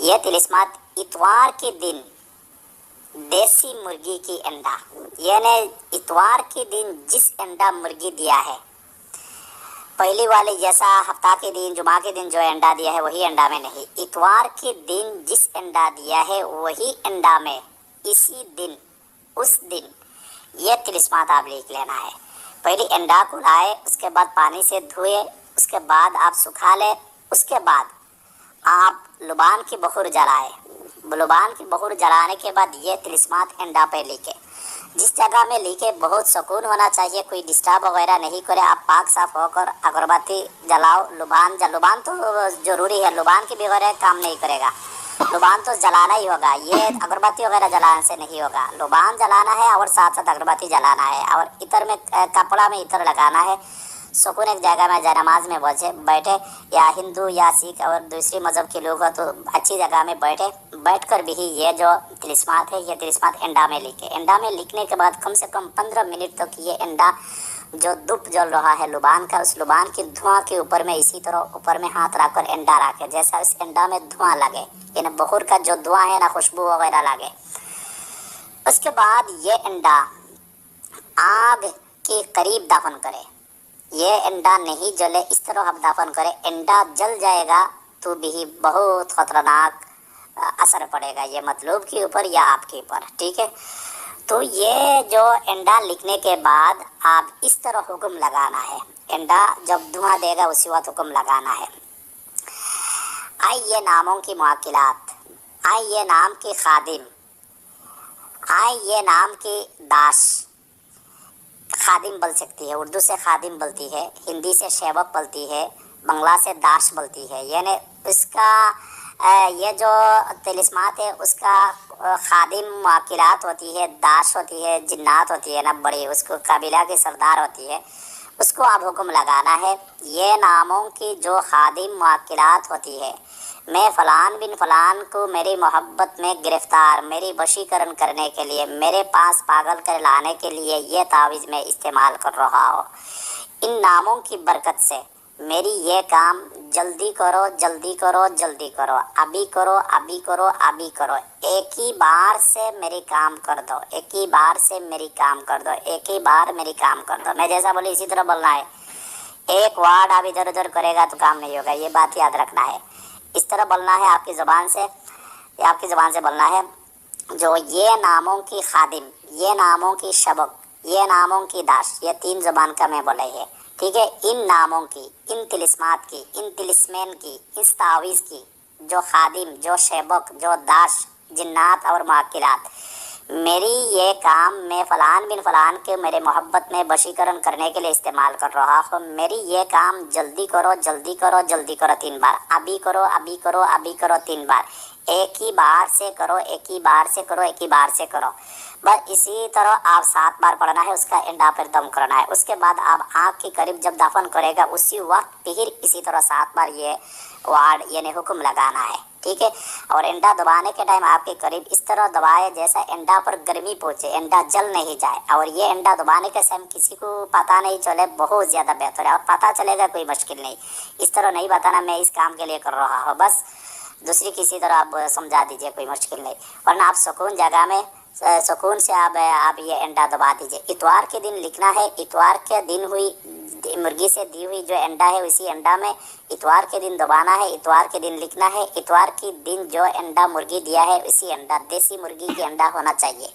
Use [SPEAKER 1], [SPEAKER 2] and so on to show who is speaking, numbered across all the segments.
[SPEAKER 1] यह तिलिस्मात इतवार के दिन देसी मुर्गी की अंडा, यानी इतवार के दिन जिस अंडा मुर्गी दिया है, पहली वाली जैसा हफ्ता के दिन जुमा के दिन जो अंडा दिया है वही अंडा में नहीं, इतवार के दिन जिस अंडा दिया है वही अंडा में इसी दिन उस दिन यह तिलिस्मात आप लिख लेना है। पहले अंडा को लाए, उसके बाद पानी से धोए, उसके बाद आप सुखा ले, उसके बाद आप लुबान की बखूर जलाए। लुबान की बखूर जलाने के बाद ये तिलिस्मात अंडा पे लिखे, जिस जगह में लिखे बहुत सुकून होना चाहिए, कोई डिस्टर्ब वगैरह नहीं करे। आप पाक साफ होकर अगरबत्ती जलाओ। लुबान तो जरूरी है, लुबान के बगैर काम नहीं करेगा। लुबान तो जलाना ही होगा, ये अगरबत्ती वगैरह जलाने से नहीं होगा। लुबान जलाना है और साथ साथ अगरबत्ती जलाना है और इतर में कपड़ा में इतर लगाना है। सुकून एक जगह में नमाज में बैठे, या हिंदू या सिख और दूसरी मज़हब के लोग तो अच्छी जगह में बैठकर भी ये जो तिलिस्मात है, ये तिलिस्मात अंडा में लिखे। अंडा में लिखने के बाद कम से कम 15 मिनट तक ये अंडा जो धूप जल रहा है लुबान का, उस लुबान की धुआं के ऊपर में इसी तरह ऊपर में हाथ रखकर अंडा रखे, जैसा उस अंडा में धुआं लगे, यानी बखूर का जो धुआं है ना, खुशबू वगैरह लगे। उसके बाद ये अंडा आग के करीब दफन करें। ये अंडा नहीं जले इस तरह आप दफन करें। अंडा जल जाएगा तो भी बहुत खतरनाक असर पड़ेगा, ये मतलब के ऊपर या आपके ऊपर, ठीक है। तो ये जो अंडा लिखने के बाद आप इस तरह हुक्म लगाना है। अंडा जब धुआं देगा उसी वक्त हुक्म लगाना है। आइए नामों की मुआकिलात, आइए नाम की खादिम, आइए नाम की दाश। खादिम बोल सकती है, उर्दू से खादिम बोलती है, हिंदी से सेवक बोलती है, बंगला से दाश बोलती है। यानी उसका ये जो तिलिस्मात है उसका खादिम मुआकिलात होती है, दाश होती है, जिन्नात होती है ना बड़ी, उसको कबीला की सरदार होती है, उसको आप हुक्म लगाना है। ये नामों की जो खादिम मुआकिलात होती है, मैं फ़लान बिन फ़लान को मेरी मोहब्बत में गिरफ़्तार, मेरी वशीकरण करने के लिए, मेरे पास पागल कर लाने के लिए ये तावीज़ में इस्तेमाल कर रहा हूँ। इन नामों की बरकत से मेरी ये काम जल्दी करो, जल्दी करो, जल्दी करो, अभी करो, अभी करो, अभी करो। एक ही बार से मेरी काम कर दो, एक ही बार से मेरी काम कर दो, एक ही बार मेरी काम कर दो। मैं जैसा बोली इसी तरह बोलना है। एक वर्ड आप इधर उधर करेगा तो काम नहीं होगा, ये बात याद रखना है। इस तरह बोलना है आपकी ज़ुबान से, आपकी ज़ुबान से बोलना है। जो ये नामों की खादिम, ये नामों की शबक, ये नामों की दाश, ये 3 ज़ुबान का मैं बोले है, ठीक है। इन नामों की, इन तिलिस्मात की, इन तिलिस्मैन की, इस तावीज़ की, जो खादिम, जो शबक, जो दाश, जिन्नात और मुआकिलात, मेरी ये काम मैं फ़लान बिन फ़लान के मेरे मोहब्बत में वशीकरण करने के लिए इस्तेमाल कर रहा हूँ। मेरी ये काम जल्दी करो, जल्दी करो, जल्दी करो 3 बार, अभी करो, अभी करो, अभी करो 3 बार, एक ही बार से करो, एक ही बार से करो, एक ही बार से करो। बस इसी तरह आप 7 बार पढ़ना है, उसका एंडा पर दम करना है। उसके बाद आप आँख के करीब जब दफन करेगा उसी वक्त फिर इसी तरह 7 बार ये वार्ड यानी हुक्म लगाना है, ठीक है। और अंडा दबाने के टाइम आपके करीब इस तरह दबाए जैसा अंडा पर गर्मी पहुँचे, अंडा जल नहीं जाए। और ये अंडा दबाने के समय किसी को पता नहीं चले, बहुत ज़्यादा बेहतर है। और पता चलेगा कोई मुश्किल नहीं, इस तरह नहीं बताना मैं इस काम के लिए कर रहा हूँ, बस दूसरी किसी तरह आप समझा दीजिए, कोई मुश्किल नहीं। वरना आप सुकून जगह में सुकून से आप ये अंडा दबा दीजिए। इतवार के दिन लिखना है, इतवार के दिन हुई मुर्गी से दी हुई जो अंडा है उसी अंडा में इतवार के दिन दबाना है, इतवार के दिन लिखना है। इतवार के दिन जो अंडा मुर्गी दिया है उसी अंडा, देसी मुर्गी की अंडा होना चाहिए।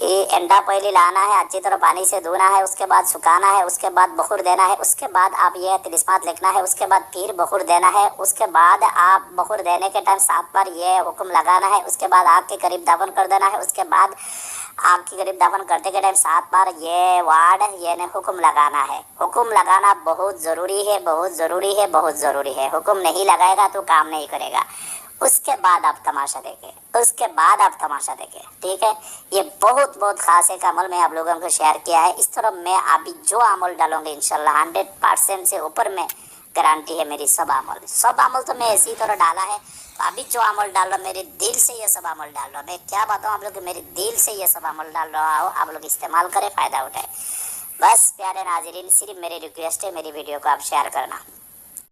[SPEAKER 1] ये अंडा पहले लाना है, अच्छी तरह पानी से धोना है, उसके बाद सुखाना है, उसके बाद बखूर देना है, उसके बाद आप ये तिलिस्मात लिखना है, उसके बाद फिर बखूर देना है। उसके बाद आप बखूर देने के टाइम 7 बार ये हुक्म लगाना है। उसके बाद आग के करीब दफन कर देना है। उसके बाद आग के करीब दफन करते के टाइम 7 बार ये वार्ड यानी हुक्म लगाना है। हुक्म लगाना बहुत ज़रूरी है, बहुत ज़रूरी है, बहुत ज़रूरी है। हुक्म नहीं लगाएगा तो काम नहीं करेगा। उसके बाद आप तमाशा देखें, उसके बाद आप तमाशा देखें, ठीक है। ये बहुत बहुत ख़ास एक अमल मैं आप लोगों को शेयर किया है। इस तरह मैं अभी जो अमल डालूंगी इंशाल्लाह 100% से ऊपर में गारंटी है मेरी। सब अमल तो मैं इसी तरह डाला है। तो अभी जो अमल डाल रहा हूँ मेरे दिल से ये सब अमल डाल रहा हूँ। मैं क्या बताऊँ आप लोग, मेरे दिल से ये सब अमल डाल रहा हूँ। आप लोग इस्तेमाल करें, फ़ायदा उठाएं। बस प्यारे नाज़रीन, सिर्फ मेरी रिक्वेस्ट है, मेरी वीडियो को आप शेयर करना।